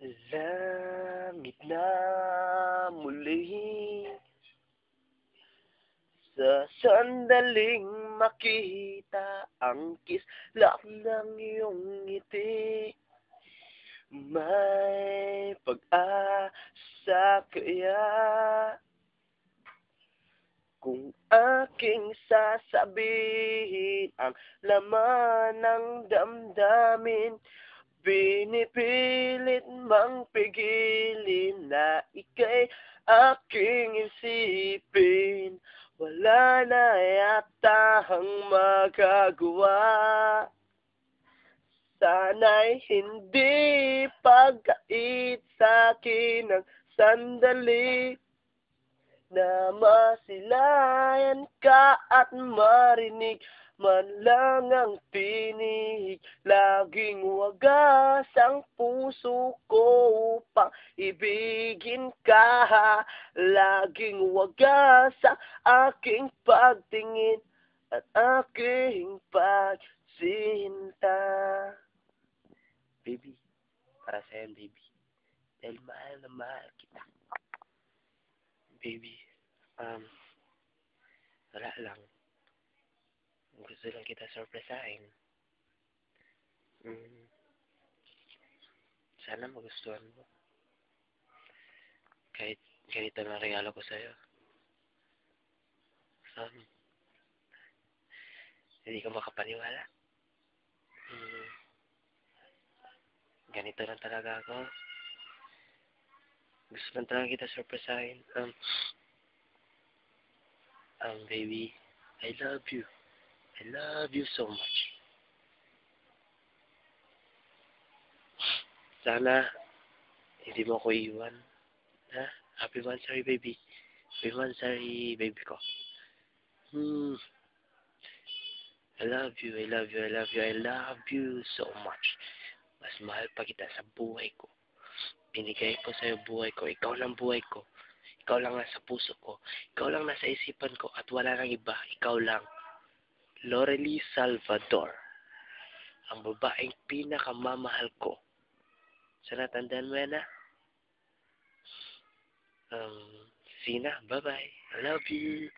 Langit na muli sa sandaling makita ang kislap ng iyong ngiti. May pag-asa kaya kung aking sasabihin ang laman ng damdamin. Pinipilit mang pigilin na ika'y aking isipin. Wala na yatang magagawa. Sana'y hindi pagkait sa'kin ng sandali na masilayan ka at marinig man lang ang tinig. Laging wagas ang puso ko upang ibigin ka. Laging wagas ang aking pagtingin at aking pagsinta. Baby, para sa'yo, baby. Dahil mahal na mahal kita. Baby, wala lang. Gusto lang kita surprisahin. Sana magustuhan mo. Kahit ganito na regalo ko sa'yo. Hindi ka makapaniwala. Ganito lang talaga ako. Gusto lang talaga kita surprisahin. Baby, I love you. I love you so much. Sana, hindi mo ako iwan. Ha? Happy Mansari, baby. Happy Mansari, baby ko. I love you, I love you, I love you, I love you so much. Mas mahal pa kita sa buhay ko. Binigay ko sa'yo buhay ko. Ikaw lang buhay ko. Ikaw lang nasa puso ko. Ikaw lang nasa isipan ko. At wala nang iba. Ikaw lang. Lorely Salvador. Ang babaeng pinakamamahal ko. Sana tandaan mo yan, ha? See na. Bye-bye. I love you.